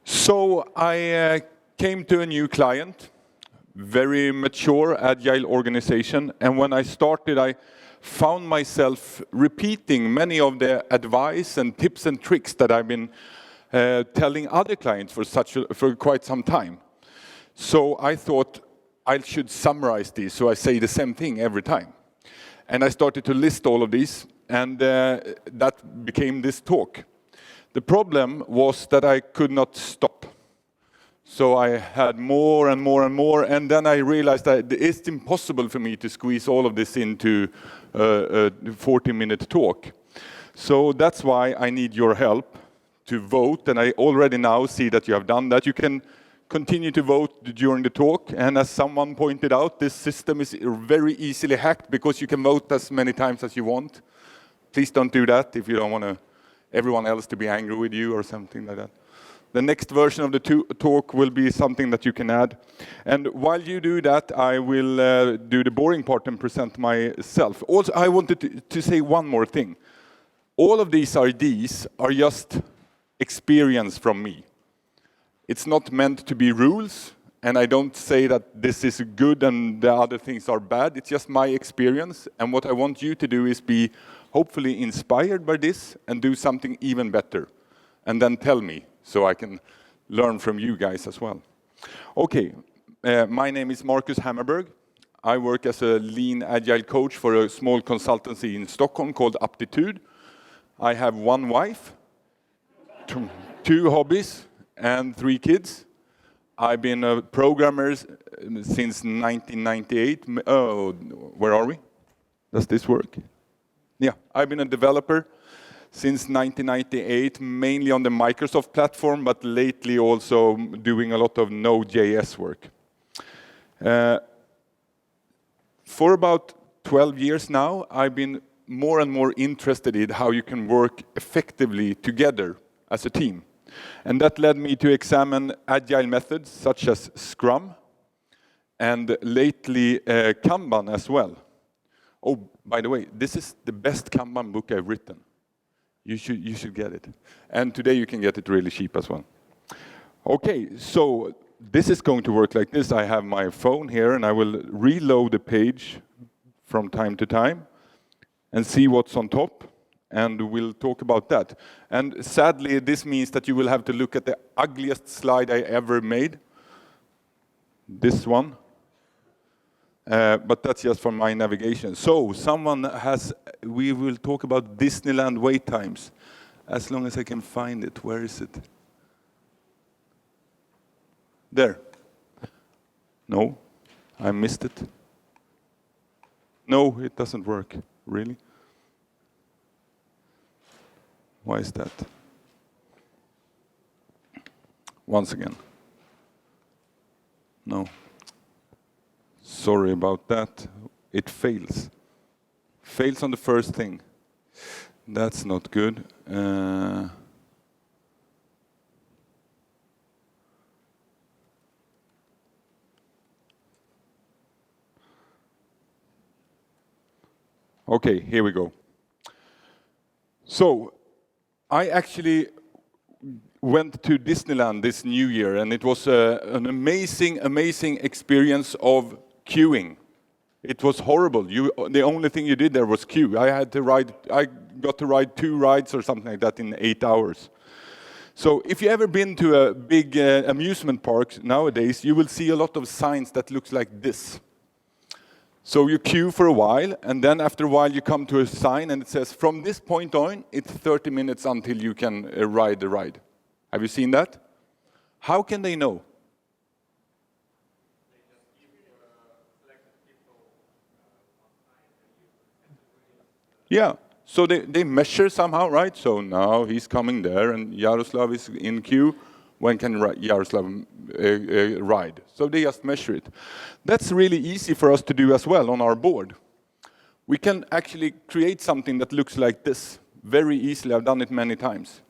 So I came to a new client, very mature, agile organization, and when I started, I found myself repeating many of the advice and tips and tricks that I've been telling other clients for quite some time. So I thought I should summarize these, so I say the same thing every time. And I started to list all of these, and that became this talk. The problem was that I could not stop. So I had more and more and more, and then I realized that it's impossible for me to squeeze all of this into a 40-minute talk. So that's why I need your help to vote, and I already now see that you have done that. You can continue to vote during the talk, and as someone pointed out, this system is very easily hacked because you can vote as many times as you want. Please don't do that if you don't want everyone else to be angry with you or something like that. The next version of the talk will be something that you can add. And while you do that, I will do the boring part and present myself. Also, I wanted to say one more thing. All of these ideas are just experience from me. It's not meant to be rules, and I don't say that this is good and the other things are bad. It's just my experience, and what I want you to do is be hopefully inspired by this and do something even better. And then tell me, so I can learn from you guys as well. Okay, my name is Marcus Hammarberg. I work as a lean agile coach for a small consultancy in Stockholm called Aptitude. I have one wife, two hobbies, and 3 kids. I've been a programmer since 1998. Oh, where are we? Does this work? Yeah, I've been a developer since 1998, mainly on the Microsoft platform, but lately also doing a lot of Node.js work. For about 12 years now, I've been more and more interested in how you can work effectively together as a team. And that led me to examine agile methods such as Scrum and lately Kanban as well. Oh, by the way, this is the best Kanban book I've written. You should get it. And today you can get it really cheap as well. Okay, so this is going to work like this. I have my phone here, and I will reload the page from time to time and see what's on top, and we'll talk about that. And sadly, this means that you will have to look at the ugliest slide I ever made. This one. But that's just for my navigation. So we will talk about Disneyland wait times. As long as I can find it. Where is it? There. No, I missed it. No, it doesn't work. Really? Why is that? Once again. No. Sorry about that. It fails. Fails on the first thing. That's not good. Okay, here we go. So, I actually went to Disneyland this New Year, and it was an amazing, amazing experience of queuing. It was horrible. The only thing you did there was queue. I got to ride 2 rides or something like that in 8 hours. So if you've ever been to a big amusement park nowadays, you will see a lot of signs that looks like this. So you queue for a while, and then after a while you come to a sign and it says, from this point on, it's 30 minutes until you can ride the ride. Have you seen that? How can they know? Yeah, so they measure somehow, right? So now he's coming there, and Yaroslav is in queue. When can Yaroslav ride? So they just measure it. That's really easy for us to do as well on our board. We can actually create something that looks like this very easily. I've done it many times.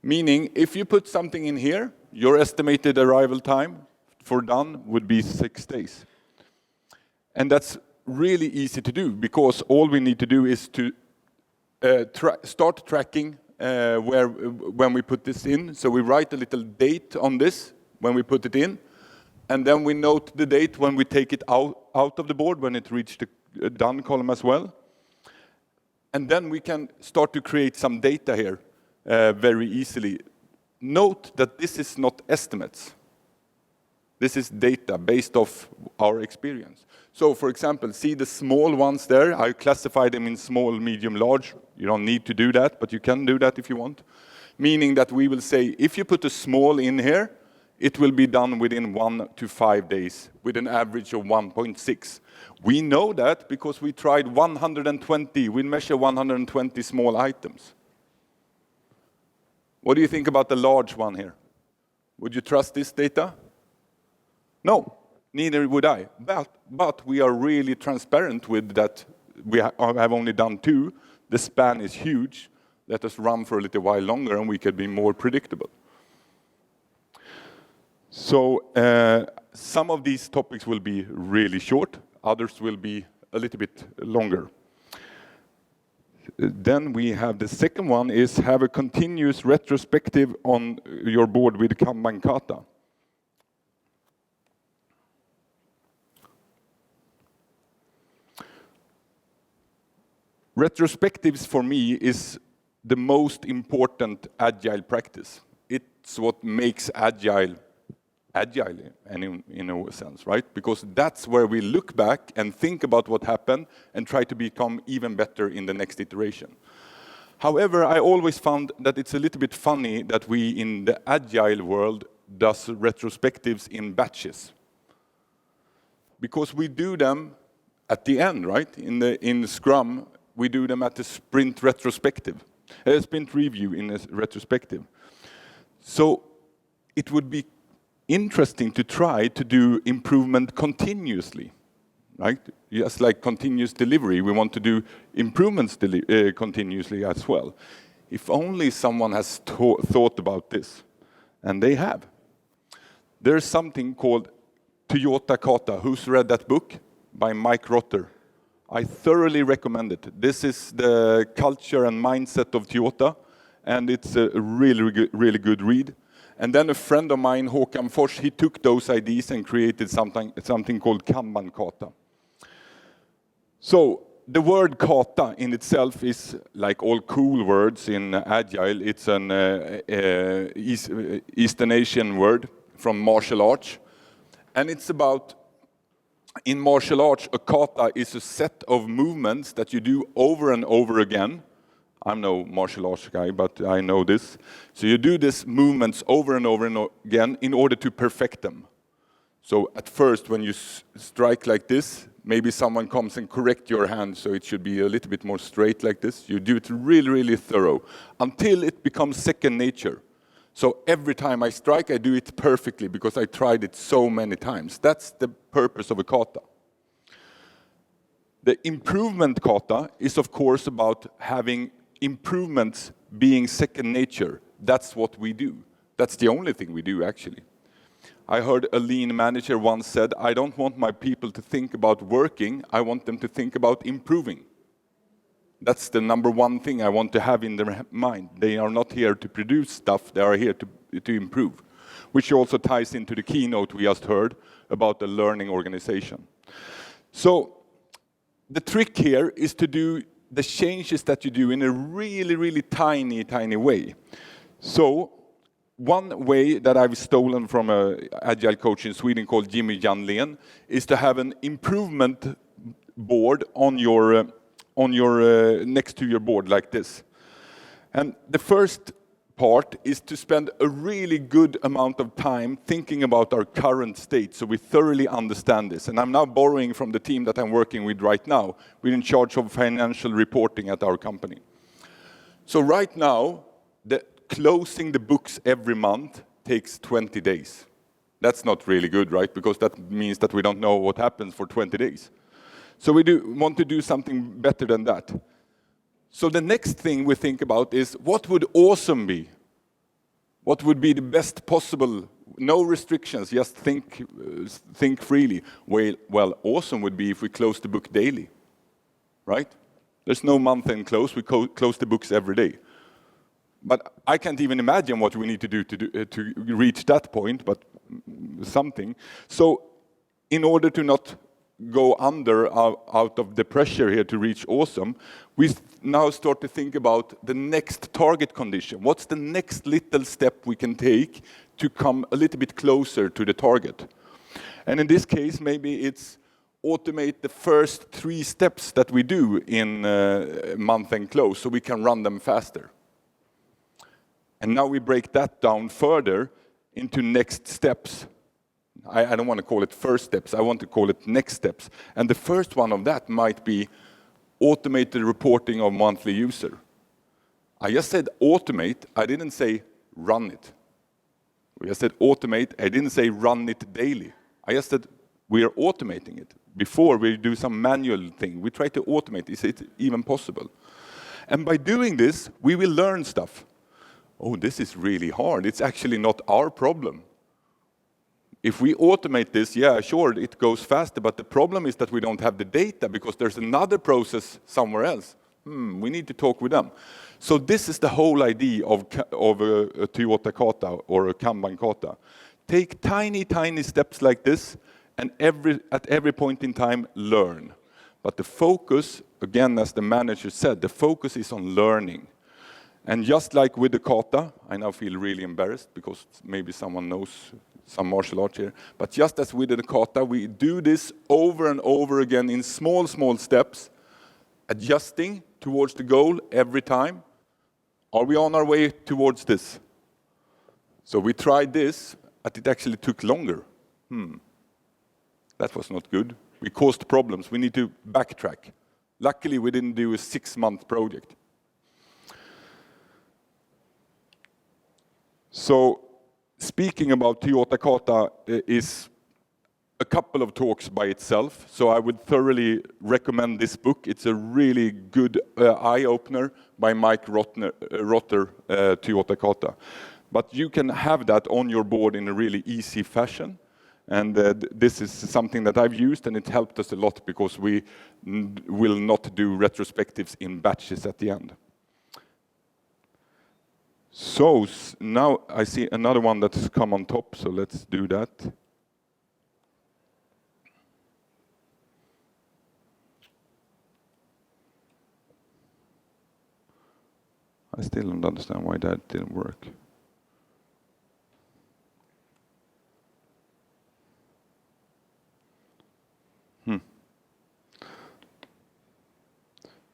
Meaning, if you put something in here, your estimated arrival time for done would be 6 days. And that's really easy to do, because all we need to do is to start tracking when we put this in. So we write a little date on this when we put it in, and then we note the date when we take it out of the board, when it reached the done column as well. And then we can start to create some data here very easily. Note that this is not estimates. This is data based off our experience. So, for example, see the small ones there? I classify them in small, medium, large. You don't need to do that, but you can do that if you want. Meaning that we will say, if you put a small in here, it will be done within 1 to 5 days, with an average of 1.6. We know that because we tried 120. We measure 120 small items. What do you think about the large one here? Would you trust this data? No, neither would I. But we are really transparent with that. We have only done 2. The span is huge. Let us run for a little while longer and we can be more predictable. So some of these topics will be really short. Others will be a little bit longer. Then we have the second one is have a continuous retrospective on your board with Kanban Kata. Retrospectives for me is the most important Agile practice. It's what makes Agile in a sense, right? Because that's where we look back and think about what happened and try to become even better in the next iteration. However, I always found that it's a little bit funny that we in the Agile world does retrospectives in batches. Because we do them at the end, right? In Scrum, we do them at the sprint retrospective, sprint review in a retrospective. So it would be interesting to try to do improvement continuously, right? Just like continuous delivery, we want to do improvements continuously as well. If only someone has thought about this, and they have. There's something called Toyota Kata. Who's read that book? By Mike Rotter. I thoroughly recommend it. This is the culture and mindset of Toyota, and it's a really good read. And then a friend of mine, Håkan Fors, he took those ideas and created something called Kanban Kata. So the word kata in itself is like all cool words in Agile. It's an Eastern Asian word from martial arts. And it's about, in martial arts, a kata is a set of movements that you do over and over again. I'm no martial arts guy, but I know this. So you do these movements over and over and again in order to perfect them. So at first, when you strike like this, maybe someone comes and correct your hand, so it should be a little bit more straight like this. You do it really thorough until it becomes second nature. So every time I strike, I do it perfectly because I tried it so many times. That's the purpose of a kata. The improvement kata is, of course, about having improvements being second nature. That's what we do. That's the only thing we do, actually. I heard a lean manager once said, I don't want my people to think about working, I want them to think about improving. That's the number one thing I want to have in their mind. They are not here to produce stuff, they are here to improve. Which also ties into the keynote we just heard about the learning organization. So, the trick here is to do the changes that you do in a really tiny way. So, one way that I've stolen from an Agile coach in Sweden called Jimmy Janlen is to have an improvement board on your next to your board like this. And the first part is to spend a really good amount of time thinking about our current state so we thoroughly understand this. And I'm now borrowing from the team that I'm working with right now. We're in charge of financial reporting at our company. So right now, closing the books every month takes 20 days. That's not really good, right? Because that means that we don't know what happens for 20 days. So we want to do something better than that. So the next thing we think about is, what would awesome be? What would be the best possible? No restrictions, just think freely. Well, awesome would be if we close the book daily, right? There's no month-end close, we close the books every day. But I can't even imagine what we need to do to reach that point, but something. So in order to not go under out of the pressure here to reach awesome, we now start to think about the next target condition. What's the next little step we can take to come a little bit closer to the target? And in this case, maybe it's automate the first 3 steps that we do in month-end close so we can run them faster. And now we break that down further into next steps. I don't want to call it first steps, I want to call it next steps. And the first one of that might be automated reporting of monthly user. I just said automate, I didn't say run it. I just said automate, I didn't say run it daily. I just said we are automating it. Before we do some manual thing, we try to automate, is it even possible? And by doing this, we will learn stuff. Oh, this is really hard, it's actually not our problem. If we automate this, yeah, sure, it goes faster, but the problem is that we don't have the data because there's another process somewhere else. We need to talk with them. So this is the whole idea of a Toyota Kata or a Kanban Kata. Take tiny, tiny steps like this, and at every point in time, learn. But the focus, again, as the manager said, the focus is on learning. And just like with the kata, I now feel really embarrassed because maybe someone knows some martial arts here, but just as with the kata, we do this over and over again in small, small steps, adjusting towards the goal every time. Are we on our way towards this? So we tried this, but it actually took longer. That was not good. We caused problems. We need to backtrack. Luckily, we didn't do a 6-month project. So, speaking about Toyota Kata is a couple of talks by itself, so I would thoroughly recommend this book. It's a really good eye-opener by Mike Rotter, Toyota Kata. But you can have that on your board in a really easy fashion. And this is something that I've used, and it helped us a lot because we will not do retrospectives in batches at the end. So now I see another one that's come on top, so let's do that. I still don't understand why that didn't work.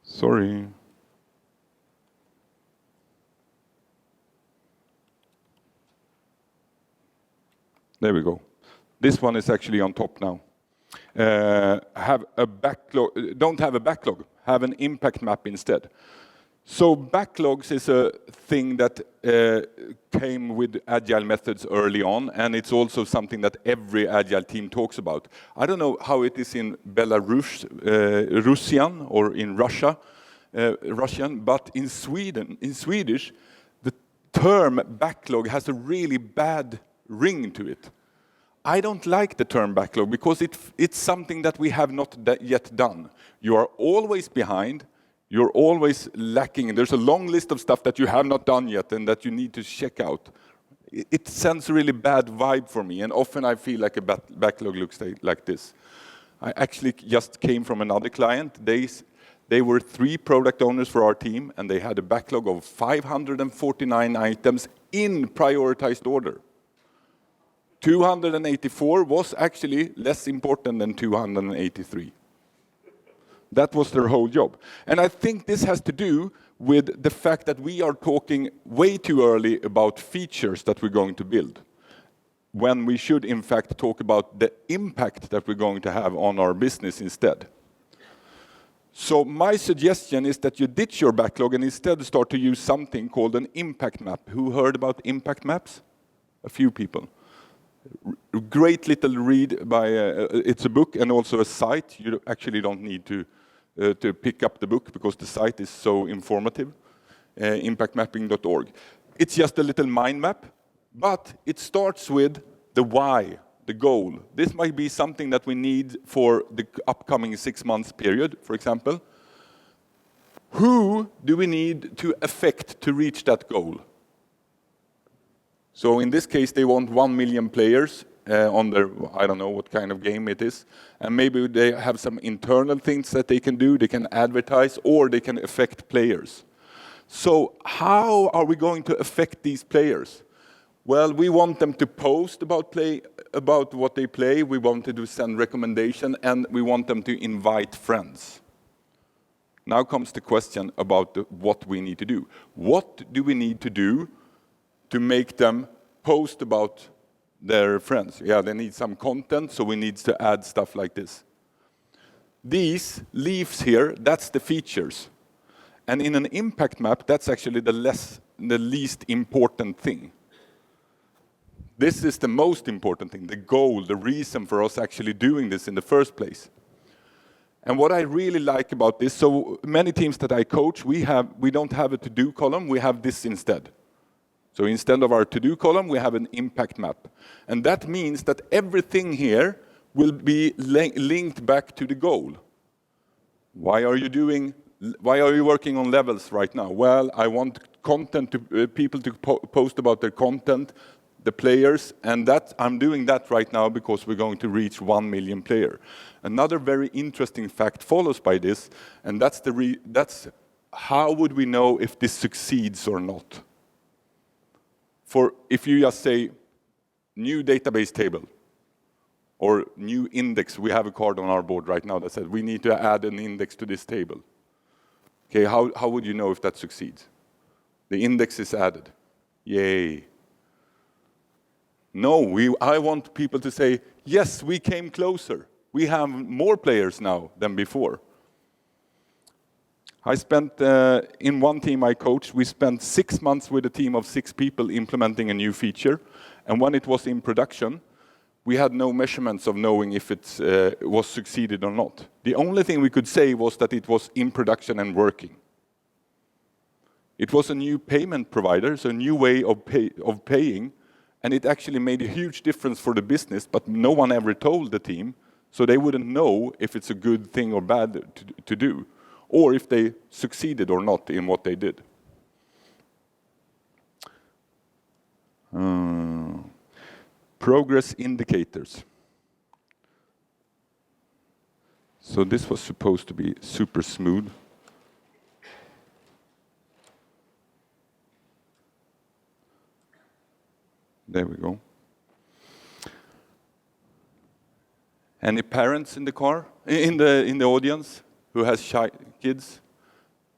Sorry. There we go. This one is actually on top now. Have a backlog. Don't have a backlog. Have an impact map instead. So backlogs is a thing that came with Agile methods early on, and it's also something that every Agile team talks about. I don't know how it is in Belarus, Russian, or in Russian, but in Swedish, the term backlog has a really bad ring to it. I don't like the term backlog because it's something that we have not yet done. You are always behind. You're always lacking. There's a long list of stuff that you have not done yet and that you need to check out. It sends a really bad vibe for me, and often I feel like a backlog looks like this. I actually just came from another client. They were 3 product owners for our team, and they had a backlog of 549 items in prioritized order. 284 was actually less important than 283. That was their whole job. And I think this has to do with the fact that we are talking way too early about features that we're going to build, when we should, in fact, talk about the impact that we're going to have on our business instead. So my suggestion is that you ditch your backlog and instead start to use something called an impact map. Who heard about impact maps? A few people. Great little read by, it's a book and also a site. You actually don't need to pick up the book because the site is so informative, impactmapping.org. It's just a little mind map, but it starts with the why, the goal. This might be something that we need for the upcoming 6 months period, for example. Who do we need to affect to reach that goal? So in this case, they want 1 million players on their, I don't know what kind of game it is. And maybe they have some internal things that they can do. They can advertise, or they can affect players. So how are we going to affect these players? Well, we want them to post about what they play. We want them to send recommendation, and we want them to invite friends. Now comes the question about what we need to do. What do we need to do to make them post about their friends? Yeah, they need some content, so we need to add stuff like this. These leaves here, that's the features. And in an impact map, that's actually the least important thing. This is the most important thing, the goal, the reason for us actually doing this in the first place. And what I really like about this, so many teams that I coach, we don't have a to-do column, we have this instead. So instead of our to-do column, we have an impact map. And that means that everything here will be linked back to the goal. Why are you working on levels right now? Well, I want people to post about their content, the players, and that I'm doing that right now because we're going to reach 1 million player. Another very interesting fact follows by this, and that's how would we know if this succeeds or not? For if you just say new database table or new index, we have a card on our board right now that says we need to add an index to this table. Okay, how would you know if that succeeds? The index is added. Yay. No, I want people to say, yes, we came closer. We have more players now than before. I spent, in one team I coached, we spent 6 months with a team of 6 people implementing a new feature. And when it was in production, we had no measurements of knowing if it was succeeded or not. The only thing we could say was that it was in production and working. It was a new payment provider, so a new way of paying, and it actually made a huge difference for the business, but no one ever told the team, so they wouldn't know if it's a good thing or bad to do, or if they succeeded or not in what they did. Progress indicators. So this was supposed to be super smooth. There we go. Any parents in the car, in the audience who has shy kids?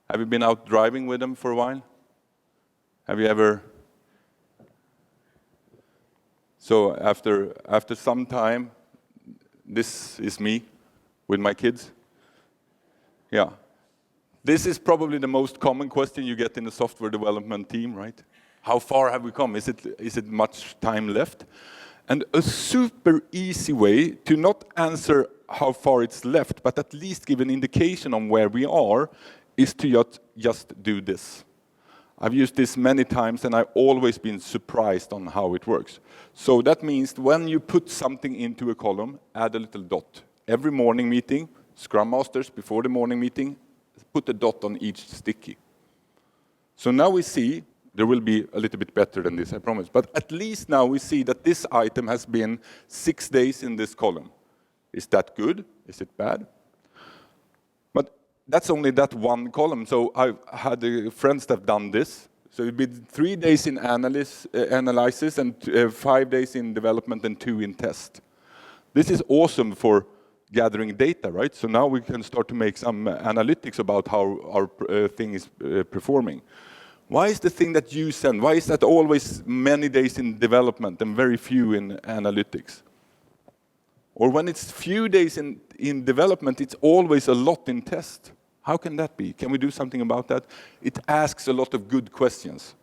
Have you been out driving with them for a while? Have you ever? So after some time, this is me with my kids. Yeah. This is probably the most common question you get in the software development team, right? How far have we come? Is it much time left? And a super easy way to not answer how far it's left, but at least give an indication on where we are, is to just do this. I've used this many times, and I've always been surprised on how it works. So that means when you put something into a column, add a little dot. Every morning meeting, Scrum Masters, before the morning meeting, put a dot on each sticky. So now we see, there will be a little bit better than this, I promise. But at least now we see that this item has been 6 days in this column. Is that good? Is it bad? But that's only that one column. So I've had friends that have done this. So it'd be 3 days in analysis and 5 days in development and 2 in test. This is awesome for gathering data, right? So now we can start to make some analytics about how our thing is performing. Why is the thing that you send, why is that always many days in development and very few in analytics? Or when it's few days in development, it's always a lot in test. How can that be? Can we do something about that? It asks a lot of good questions.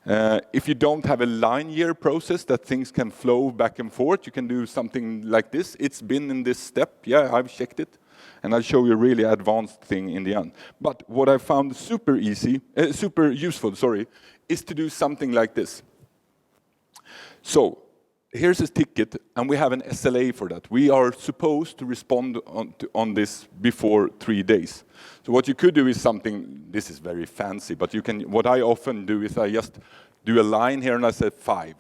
If you don't have a linear process that things can flow back and forth, you can do something like this. It's been in this step. Yeah, I've checked it. And I'll show you a really advanced thing in the end. But what I found super useful, is to do something like this. So here's a ticket, and we have an SLA for that. We are supposed to respond on this before 3 days. So what you could do is something, this is very fancy, but you can, what I often do is I just do a line here and I say 5.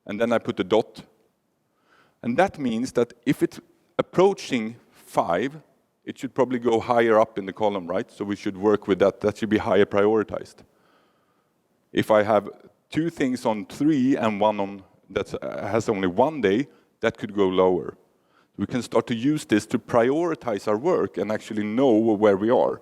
And then I put a dot. And that means that if it's approaching 5, it should probably go higher up in the column, right? So we should work with that. That should be higher prioritized. If I have 2 things on 3 and one on that has only 1 day, that could go lower. We can start to use this to prioritize our work and actually know where we are.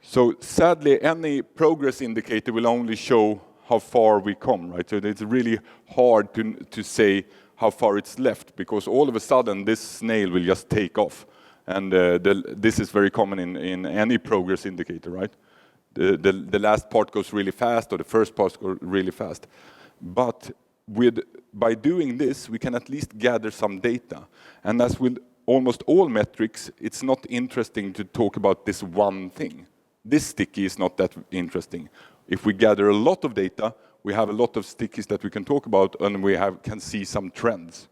So sadly, any progress indicator will only show how far we come, right? So it's really hard to say how far it's left, because all of a sudden this snail will just take off. And this is very common in any progress indicator, right? The last part goes really fast, or the first part goes really fast. But by doing this, we can at least gather some data. And as with almost all metrics, it's not interesting to talk about this one thing. This sticky is not that interesting. If we gather a lot of data, we have a lot of stickies that we can talk about, and we can see some trends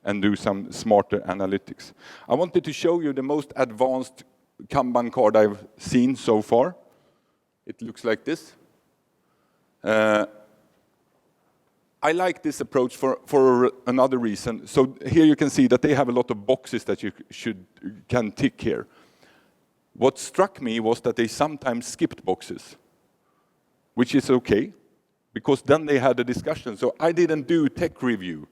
and do some smarter analytics. I wanted to show you the most advanced Kanban card I've seen so far. It looks like this. I like this approach for another reason. So here you can see that they have a lot of boxes that you can tick here. What struck me was that they sometimes skipped boxes, which is okay, because then they had a discussion. So I didn't do tech review.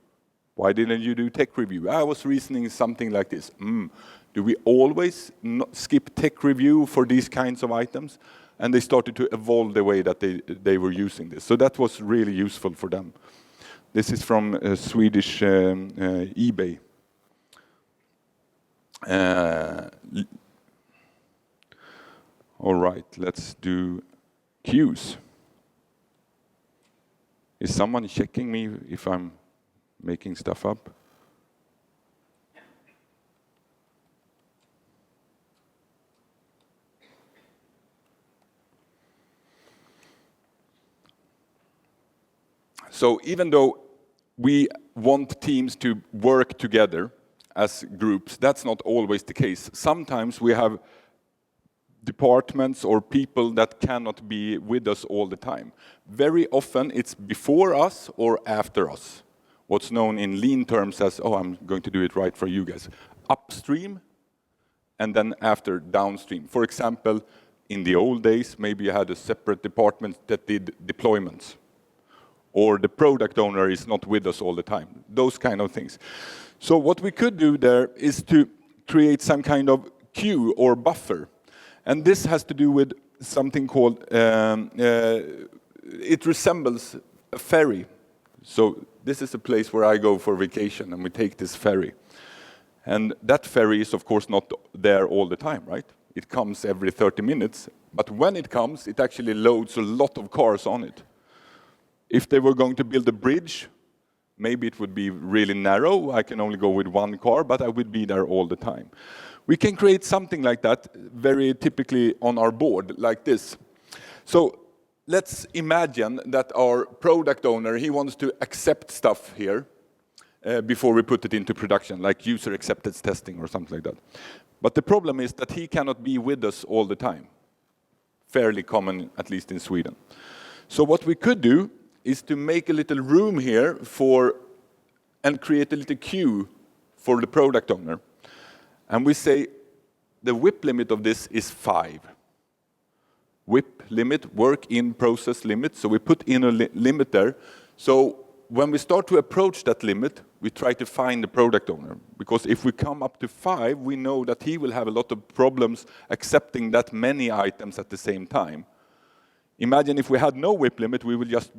Why didn't you do tech review? I was reasoning something like this. Do we always skip tech review for these kinds of items? And they started to evolve the way that they were using this. So that was really useful for them. This is from Swedish eBay. All right, let's do queues. Is someone checking me if I'm making stuff up? So even though we want teams to work together as groups, that's not always the case. Sometimes we have departments or people that cannot be with us all the time. Very often it's before us or after us. What's known in lean terms as, I'm going to do it right for you guys. Upstream and then after downstream. For example, in the old days, maybe you had a separate department that did deployments. Or the product owner is not with us all the time. Those kind of things. So what we could do there is to create some kind of queue or buffer. And this has to do with something called, it resembles a ferry. So this is a place where I go for vacation and we take this ferry. And that ferry is of course not there all the time, right? It comes every 30 minutes. But when it comes, it actually loads a lot of cars on it. If they were going to build a bridge, maybe it would be really narrow. I can only go with one car, but I would be there all the time. We can create something like that very typically on our board, like this. So let's imagine that our product owner, he wants to accept stuff here before we put it into production, like user acceptance testing or something like that. But the problem is that he cannot be with us all the time. Fairly common, at least in Sweden. So what we could do is to make a little room here and create a little queue for the product owner. And we say the WIP limit of this is 5. WIP limit, work in process limit. So we put in a limit there. So when we start to approach that limit, we try to find the product owner. Because if we come up to 5, we know that he will have a lot of problems accepting that many items at the same time. Imagine if we had no WIP limit, we would just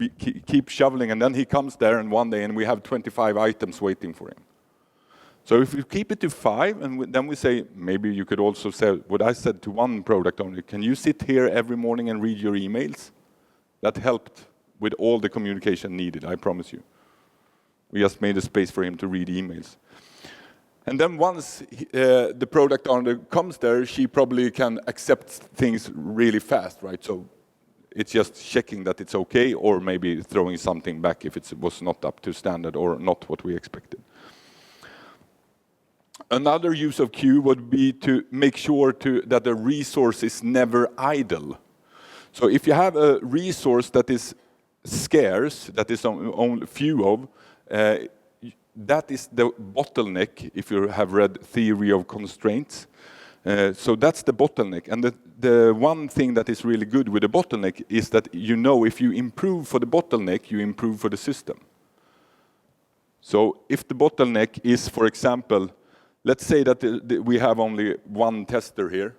keep shoveling, and then he comes there and one day and we have 25 items waiting for him. So if we keep it to 5, and then we say, maybe you could also say what I said to one product owner, can you sit here every morning and read your emails? That helped with all the communication needed, I promise you. We just made a space for him to read emails. And then once the product owner comes there, she probably can accept things really fast, right? So It's just checking that it's okay, or maybe throwing something back if it was not up to standard or not what we expected. Another use of queue would be to make sure that the resource is never idle. So if you have a resource that is scarce, that is only few of, that is the bottleneck, if you have read Theory of Constraints. So that's the bottleneck. And the one thing that is really good with the bottleneck is that you know if you improve for the bottleneck, you improve for the system. So if the bottleneck is, for example, let's say that we have only one tester here.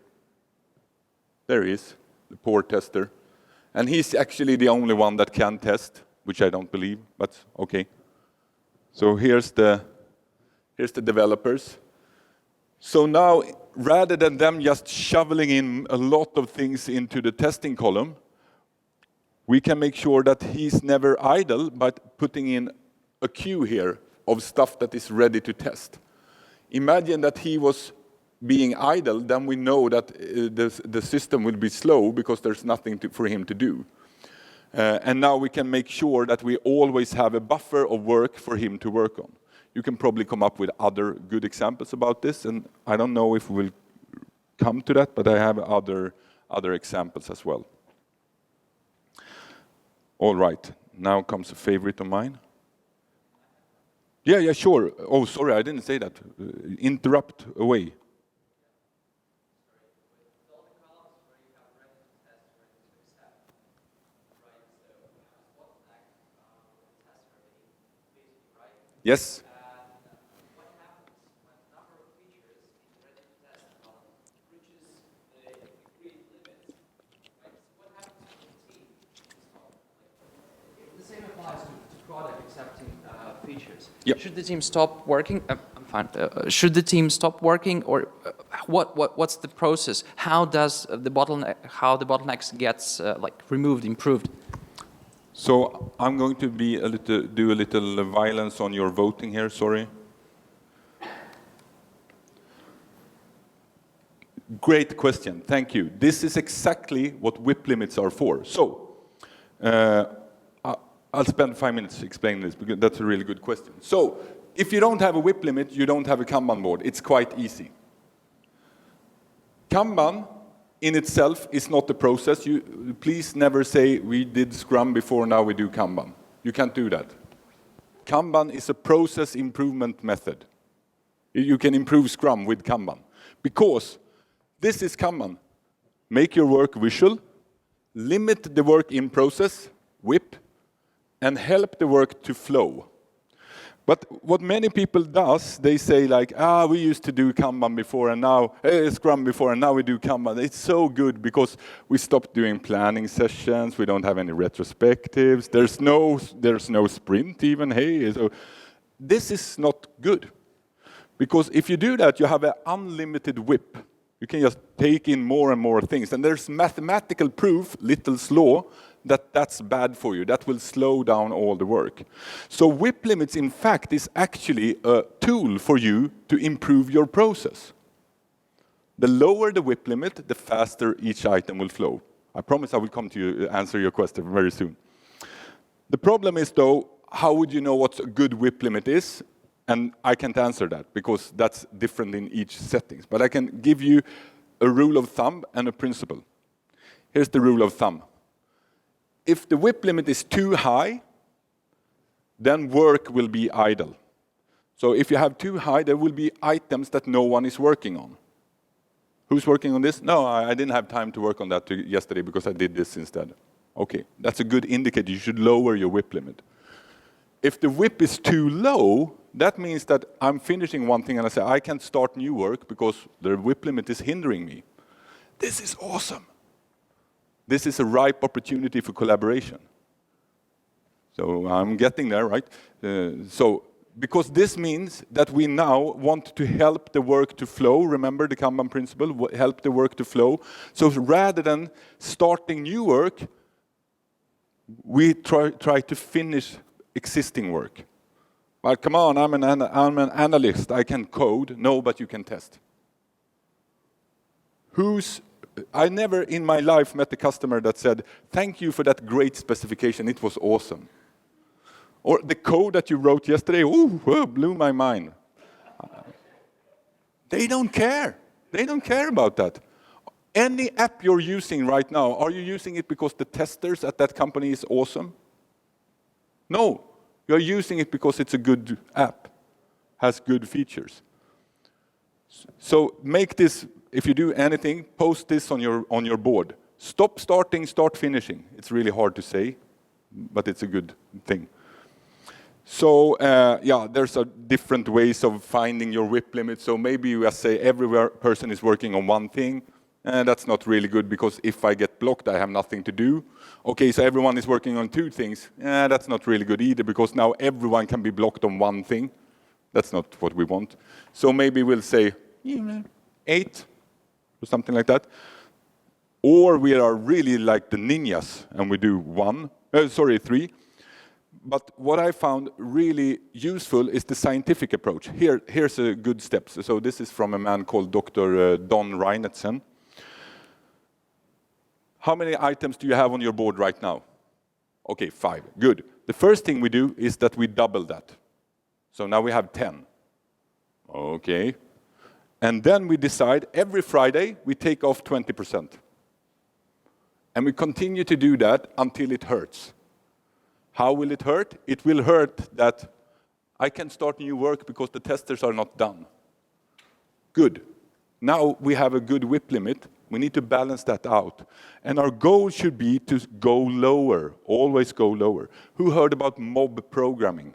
There he is, the poor tester. And he's actually the only one that can test, which I don't believe, but okay. So here's the developers. So now, rather than them just shoveling in a lot of things into the testing column, we can make sure that he's never idle by putting in a queue here of stuff that is ready to test. Imagine that he was being idle, then we know that the system will be slow because there's nothing for him to do. And now we can make sure that we always have a buffer of work for him to work on. You can probably come up with other good examples about this, and I don't know if we'll come to that, but I have other examples as well. All right, now comes a favorite of mine. Yeah, sure. Oh, sorry, I didn't say that. Interrupt away. Yes. What happens when the number of features in ready to test reaches the agreed limit? Right? What happens when the team is not? The same applies to product accepting features. Yep. Should the team stop working? I'm fine. Should the team stop working, or what's the process? How does the bottlenecks gets removed, improved? So I'm going to do a little violence on your voting here, sorry. Great question, thank you. This is exactly what WIP limits are for. So, I'll spend 5 minutes explaining this because that's a really good question. So, if you don't have a WIP limit, you don't have a Kanban board. It's quite easy. Kanban in itself is not the process. Please never say, we did Scrum before, now we do Kanban. You can't do that. Kanban is a process improvement method. You can improve Scrum with Kanban. Because this is Kanban. Make your work visual, limit the work in process, WIP, and help the work to flow. But what many people does, they say like, we used to do Kanban before and now, Scrum before and now we do Kanban. It's so good because we stopped doing planning sessions, we don't have any retrospectives, there's no sprint even, hey. So this is not good. Because if you do that, you have an unlimited WIP. You can just take in more and more things. And there's mathematical proof, Little's law, that that's bad for you. That will slow down all the work. So WIP limits, in fact, is actually a tool for you to improve your process. The lower the WIP limit, the faster each item will flow. I promise I will come to you, answer your question very soon. The problem is, though, how would you know what a good WIP limit is? And I can't answer that, because that's different in each settings. But I can give you a rule of thumb and a principle. Here's the rule of thumb. If the WIP limit is too high, then work will be idle. So if you have too high, there will be items that no one is working on. Who's working on this? No, I didn't have time to work on that yesterday because I did this instead. Okay, that's a good indicator. You should lower your WIP limit. If the WIP is too low, that means that I'm finishing one thing and I say, I can't start new work because the WIP limit is hindering me. This is awesome. This is a ripe opportunity for collaboration. So I'm getting there, right? Because this means that we now want to help the work to flow. Remember the Kanban principle, help the work to flow. So rather than starting new work, we try to finish existing work. But come on, I'm an analyst, I can code. No, but you can test. Whose I never in my life met a customer that said, thank you for that great specification, it was awesome. Or the code that you wrote yesterday, blew my mind. They don't care. They don't care about that. Any app you're using right now, are you using it because the testers at that company is awesome? No, you're using it because it's a good app, has good features. So make this, if you do anything, post this on your board. Stop starting, start finishing. It's really hard to say, but it's a good thing. So there's different ways of finding your WIP limit. So maybe you just say every person is working on one thing. And that's not really good because if I get blocked, I have nothing to do. Okay, so everyone is working on two things. That's not really good either because now everyone can be blocked on one thing. That's not what we want. So maybe we'll say 8 or something like that. Or we are really like the ninjas and we do 3. But what I found really useful is the scientific approach. Here's a good step. So this is from a man called Dr. Don Reinertsen. How many items do you have on your board right now? Okay, 5. Good. The first thing we do is that we double that. So now we have 10. Okay. And then we decide every Friday we take off 20%. And we continue to do that until it hurts. How will it hurt? It will hurt that I can start new work because the testers are not done. Good. Now we have a good WIP limit. We need to balance that out. And our goal should be to go lower, always go lower. Who heard about mob programming?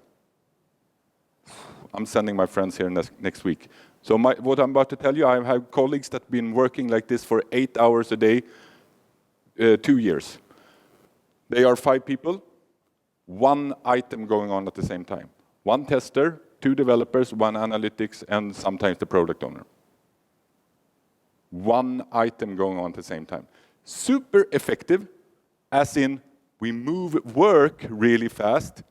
I'm sending my friends here next week. So what I'm about to tell you, I have colleagues that have been working like this for 8 hours a day, 2 years. They are 5 people, 1 item going on at the same time. 1 tester, 2 developers, 1 analytics, and sometimes the product owner. 1 item going on at the same time. Super effective, as in we move work really fast.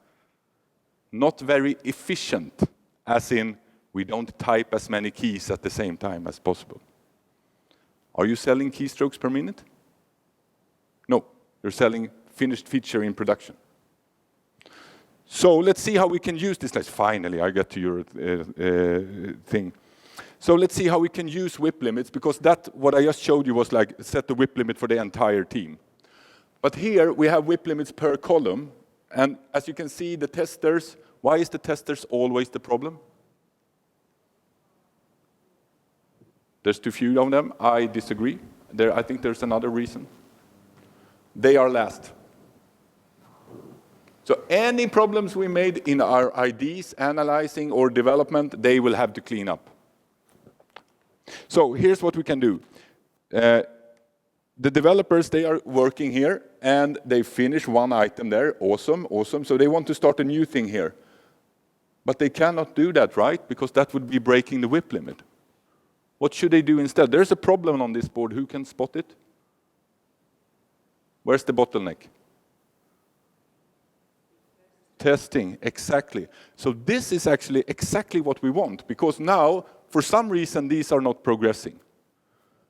Not very efficient, as in we don't type as many keys at the same time as possible. Are you selling keystrokes per minute? No, you're selling finished feature in production. So let's see how we can use this. Finally, I get to your thing. So let's see how we can use WIP limits, because what I just showed you was like set the WIP limit for the entire team. But here we have WIP limits per column, and as you can see, the testers, why is the testers always the problem? There's too few of them. I disagree. I think there's another reason. They are last. So any problems we made in our IDs, analyzing or development, they will have to clean up. So here's what we can do. The developers, they are working here, and they finish 1 item there. Awesome, awesome. So they want to start a new thing here. But they cannot do that, right? Because that would be breaking the WIP limit. What should they do instead? There's a problem on this board. Who can spot it? Where's the bottleneck? Testing, exactly. So this is actually exactly what we want, because now, for some reason, these are not progressing.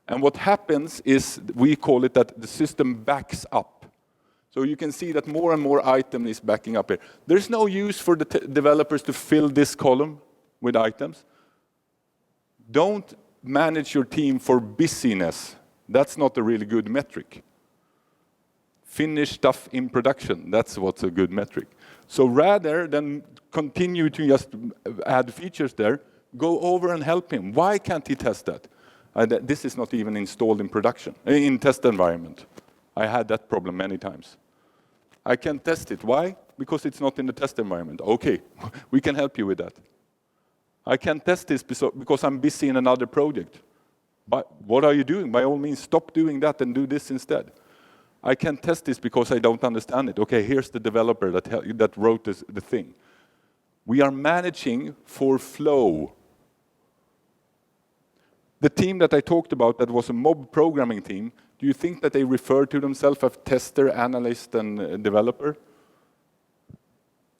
And what happens is, we call it that the system backs up. So you can see that more and more item is backing up here. There's no use for the developers to fill this column with items. Don't manage your team for busyness. That's not a really good metric. Finish stuff in production, that's what's a good metric. So rather than continue to just add features there, go over and help him. Why can't he test that? This is not even installed in production, in test environment. I had that problem many times. I can't test it. Why? Because it's not in the test environment. Okay, we can help you with that. I can't test this because I'm busy in another project. But what are you doing? By all means, stop doing that and do this instead. I can't test this because I don't understand it. Okay, here's the developer that wrote the thing. We are managing for flow. The team that I talked about that was a mob programming team, do you think that they refer to themselves as tester, analyst, and developer?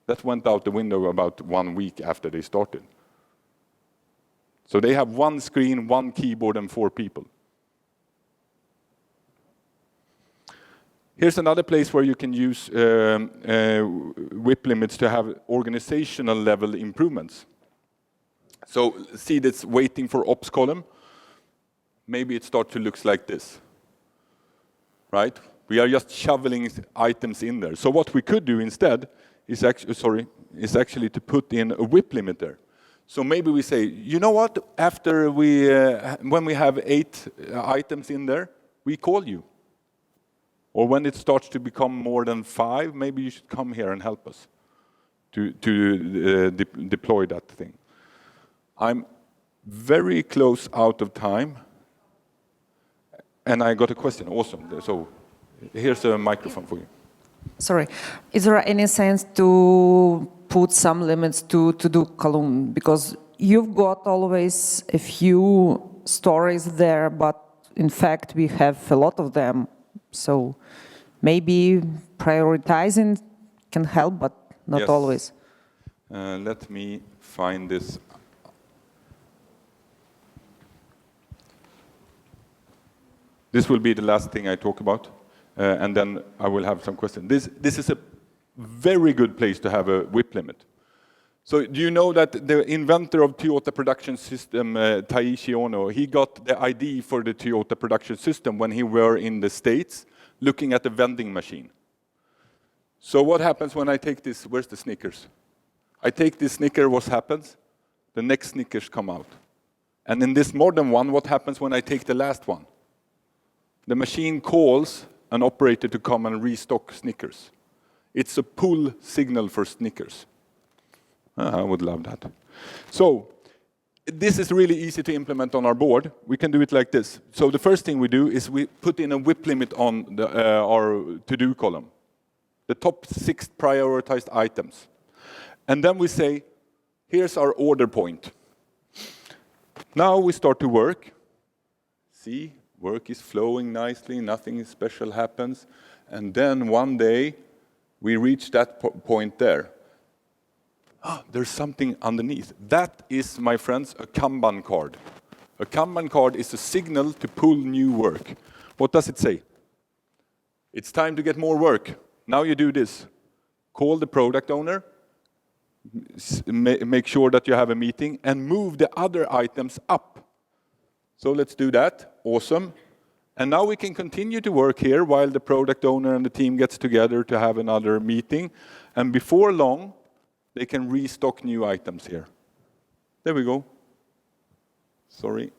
That went out the window about 1 week after they started. So they have 1 screen, 1 keyboard, and 4 people. Here's another place where you can use WIP limits to have organizational level improvements. So see this waiting for ops column. Maybe it starts to look like this, right? We are just shoveling items in there. So what we could do instead is actually to put in a WIP limit there. So maybe we say, you know what? After when we have 8 items in there, we call you. Or when it starts to become more than 5, maybe you should come here and help us to deploy that thing. I'm very close out of time. And I got a question. Awesome. So here's a microphone for you. Sorry. Is there any sense to put some limits to to-do column? Because you've got always a few stories there, but in fact we have a lot of them. So maybe prioritizing can help, but not Yes. always. Let me find this. This will be the last thing I talk about, and then I will have some questions. This is a very good place to have a WIP limit. So do you know that the inventor of Toyota production system, Taiichi Ono, he got the ID for the Toyota production system when he were in the States looking at the vending machine. So what happens when I take this? Where's the Snickers? I take this Snicker, what happens? The next Snickers come out. And in this modern one, what happens when I take the last one? The machine calls an operator to come and restock Snickers. It's a pull signal for Snickers. I would love that. So this is really easy to implement on our board. We can do it like this. So the first thing we do is we put in a WIP limit on our to-do column, the top 6 prioritized items. And then we say, here's our order point. Now we start to work. See, work is flowing nicely, nothing special happens. And then one day, we reach that point there. There's something underneath. That is, my friends, a Kanban card. A Kanban card is a signal to pull new work. What does it say? It's time to get more work. Now you do this. Call the product owner, make sure that you have a meeting, and move the other items up. So let's do that. Awesome. And now we can continue to work here while the product owner and the team gets together to have another meeting. And before long, they can restock new items here. There we go. Sorry.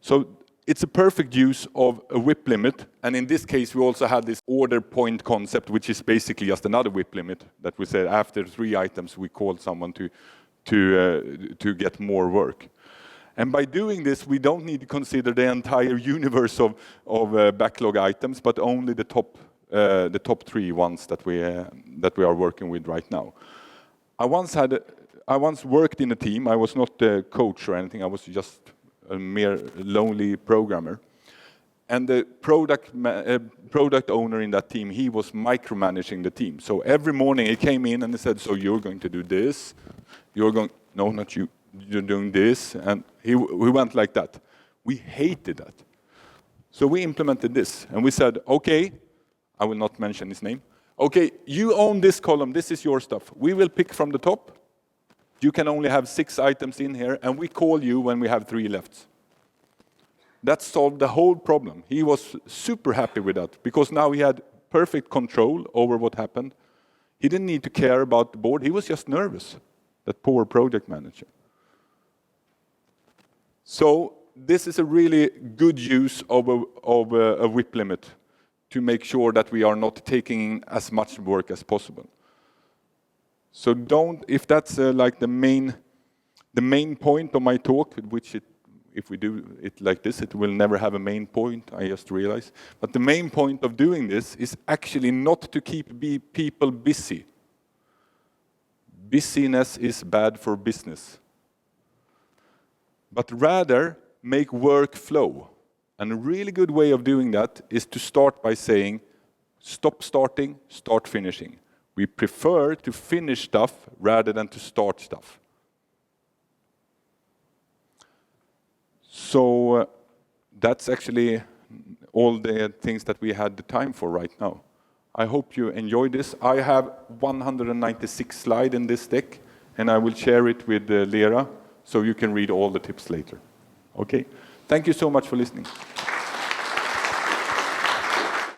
So it's a perfect use of a WIP limit. And in this case, we also had this order point concept, which is basically just another WIP limit that we said after 3 items, we called someone to get more work. And by doing this, we don't need to consider the entire universe of backlog items, but only the top 3 ones that we are working with right now. I once worked in a team. I was not a coach or anything. I was just a mere lonely programmer. And the product owner in that team, he was micromanaging the team. So every morning he came in and he said, so you're going to do this. No, not you. You're doing this. And we went like that. We hated that. So we implemented this. And we said, okay, I will not mention his name. Okay, you own this column. This is your stuff. We will pick from the top. You can only have 6 items in here. And we call you when we have 3 left. That solved the whole problem. He was super happy with that because now he had perfect control over what happened. He didn't need to care about the board. He was just nervous, that poor project manager. So this is a really good use of a WIP limit to make sure that we are not taking as much work as possible. So if that's like the main point of my talk, which if we do it like this, it will never have a main point, I just realized. But the main point of doing this is actually not to keep people busy. Busyness is bad for business. But rather make work flow. And a really good way of doing that is to start by saying, stop starting, start finishing. We prefer to finish stuff rather than to start stuff. So that's actually all the things that we had the time for right now. I hope you enjoy this. I have 196 slides in this deck, and I will share it with Lera, so you can read all the tips later. Okay? Thank you so much for listening.